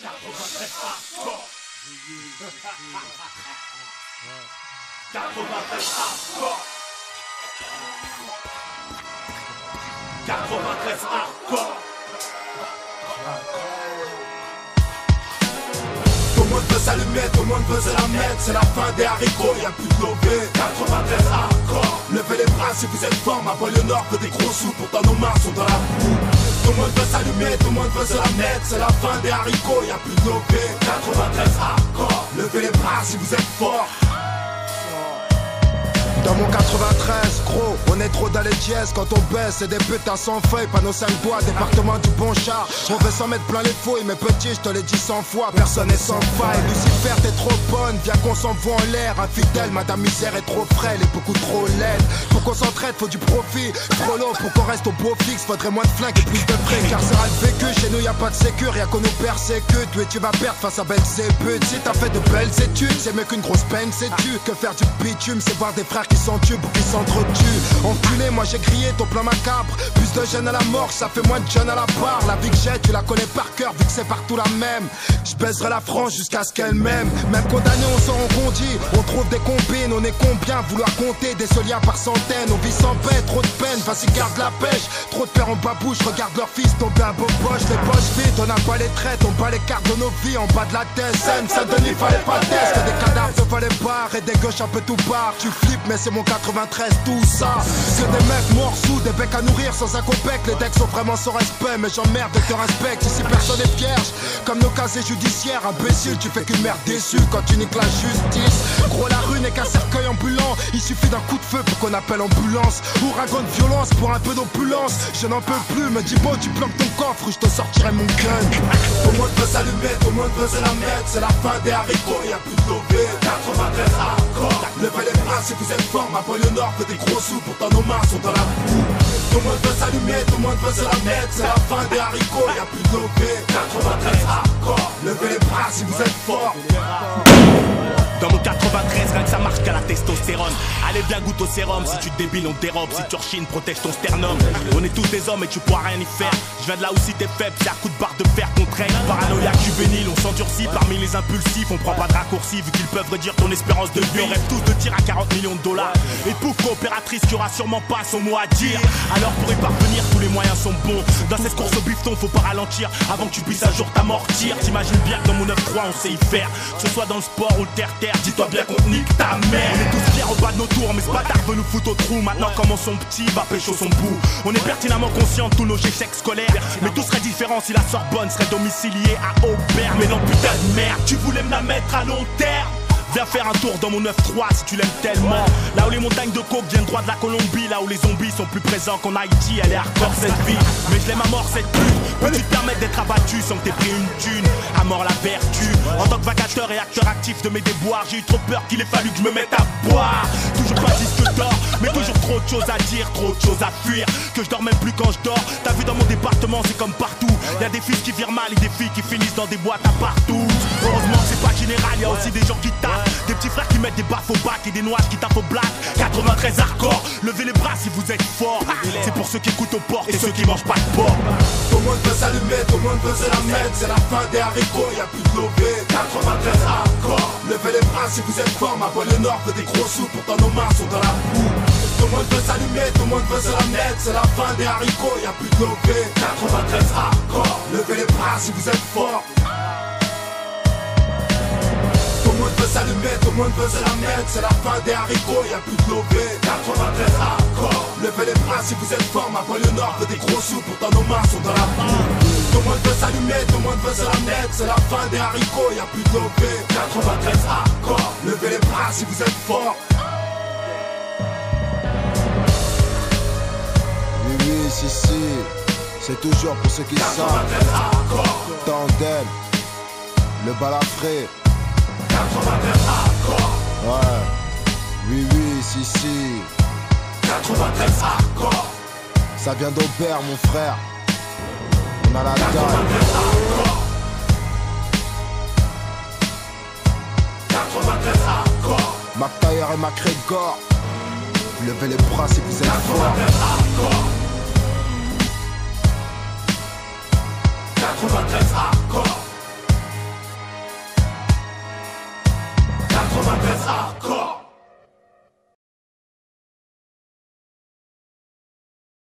93 hardcore. 93 hardcore. 93 hardcore. Tout le monde veut s'allumer, tout le monde veut se la mettre. C'est la fin des haricots, y'a plus de lové. 93 hardcore. Levez les bras si vous êtes fort. Ma banlieue nord veut des gros sous, pourtant nos mains sont dans la boue. Tout le monde veut s'allumer, tout le monde veut se la mettre. C'est la fin des haricots, y'a plus de lové. 93 hardcore. Levez les bras si vous êtes fort. Dans mon 93, gros, on est trop dans les dièses. Quand on baisse, c'est des putains sans feuilles. Panneau 5 bois, département du bon char. On veut s'en mettre plein les fouilles, mais petit, je te l'ai dit 100 fois. Personne n'est sans faille. Lucifer, t'es trop bonne, viens qu'on s'envoie en l'air. Infidèle, madame misère est trop frêle et beaucoup trop laide. Pour qu'on s'entraide, faut du profit. Frollo, pour qu'on reste au beau fixe, faudrait moins de flingues et plus de frais. Car ça a le vécu, chez nous y'a pas de sécu, rien qu'on nous persécute. Oui, tu vas perdre face à belles ébutes. Si t'as fait de belles études, c'est mieux qu'une grosse peine, sais-tu. Que faire du bitume, c'est voir des frères qui s'entubent ou qui s'entretuent. Enculé, moi j'ai crié ton plan macabre. Plus de jeunes à la mort, ça fait moins de jeunes à la barre. La vie que j'ai, tu la connais par cœur, vu que c'est partout la même. Je baiserai la France jusqu'à ce qu'elle m'aime. Même condamné, on s'en rebondit. On trouve des combines, on est combien vouloir compter des soliens par centaines. On vit sans paix, trop de peine, vas-y garde la pêche. Trop de pères en babouche, regarde leur fils tomber à beau poche. Les poches vides, on n'a pas les traites, on bat les cartes de nos vies en bas de la tête. Saint-Denis, fallait pas test, que des cadavres de fallait barres et des gauches un peu tout barre. Tu flippes, mais c'est mon 93, tout ça. C'est des mecs morts sous, des becs à nourrir sans un copec. Les decks sont vraiment sans respect, mais j'emmerde et te respecte. Ici personne est vierge, comme nos casiers judiciaires. Imbécile, tu fais qu'une merde déçue quand tu niques la justice. Gros, la rue n'est qu'un cercueil ambulant. Il suffit d'un coup de feu pour qu'on appelle ambulance. Ouragan de violence pour un peu d'opulence. Je n'en peux plus, me dis beau, tu planques ton coffre ou je te sortirai mon gun. Tout le monde veut s'allumer, tout le monde veut se la mettre. C'est la fin des haricots, y'a plus de lové. 93 hardcore. Levez les bras si vous êtes fort. Ma banlieue nord fait des gros sous, pourtant nos mains sont dans la boue. Tout le monde veut s'allumer, tout le monde veut se la mettre. C'est la fin des haricots, y'a plus de lové. 93 hardcore. Levez les bras si vous êtes fort. Dans mon 93, rien que ça marche qu'à la testostérone. Allez bien goûte au sérum, si tu te débiles on te dérobe. Si tu rechines, protège ton sternum. On est tous des hommes et tu pourras rien y faire. Je viens de là où si t'es faible, c'est à coup de barre de fer qu'on traîne. Paranoïaque juvénile, on s'endurcit parmi les impulsifs. On prend pas de raccourcis vu qu'ils peuvent réduire ton espérance de vie. On rêve tous de tir à 40 millions de dollars. Et pouf, coopératrice qui aura sûrement pas son mot à dire. Alors pour y parvenir, tous les moyens sont bons. Dans cette course au bifton, faut pas ralentir avant que tu puisses un jour t'amortir. T'imagines bien que dans mon 9-3 on sait y faire. Que ce soit dans le sport ou le terre-terre, dis-toi bien qu'on nique ta mère. On est tous fiers au bas de nos tours, mais ce bâtard veut nous foutre au trou. Maintenant comment son petit va pécho son bout. On est pertinemment conscients de tous nos échecs scolaires. Mais tout serait différent si la Sorbonne serait domiciliée à Aubert. Mais non putain de merde, tu voulais me la mettre à long terme. Viens faire un tour dans mon 9-3 si tu l'aimes tellement. Là où les montagnes de coke viennent droit de la Colombie. Là où les zombies sont plus présents qu'en Haïti. Elle est hardcore cette vie, mais je l'aime à mort cette pute. Peux-tu te permettre d'être abattu sans que t'aies pris une thune? À mort la vertu. En tant que vacateur et acteur actif de mes déboires, j'ai eu trop peur qu'il ait fallu que je me mette à boire. Toujours pas disque d'or, mais toujours trop de choses à dire, trop de choses à fuir. Que je dors même plus quand je dors. T'as vu dans mon département c'est comme partout. Y'a des fils qui virent mal et des filles qui finissent dans des boîtes à partout. Heureusement que c'est pas général, y'a aussi des gens qui tapent. Des petits frères qui mettent des baffes au bac et des noises qui tapent au black. 93 hardcore, levez les bras si vous êtes forts. C'est pour ceux qui écoutent aux portes et ceux qui mangent pas de porc. Tout le monde veut s'allumer, tout le monde veut se la mettre. C'est la fin des haricots, y'a plus de lové. 93 hardcore. Levez les bras si vous êtes forts. Ma banlieue nord fait des gros sous, pourtant nos mains sont dans la boue. Tout le monde veut s'allumer, tout le monde veut se la mettre. C'est la fin des haricots, y'a plus de lové. 93 hardcore. Levez les bras si vous êtes forts. Tout le monde veut s'allumer, tout le monde veut se la mettre. C'est la fin des haricots, y'a plus de lové. 93 hardcore. Levez les bras si vous êtes forts. Ma banlieue nord fait des gros sous, pourtant nos mains sont dans la boue. Tout le monde veut s'allumer, tout le monde veut se la mettre. C'est la fin des haricots, y'a plus de lové. 93 hardcore. Levez les bras si vous êtes forts. Oui, oui, si, si. C'est toujours pour ceux qui savent. Tandem, le balafré. 93 hardcore. Ouais. Oui, oui, si, si. 93 hardcore. Ça vient d'Aubert, mon frère. On a la dalle. 93 hardcore. McTayer et McGregor. Levez les bras si vous êtes forts. 93 hardcore.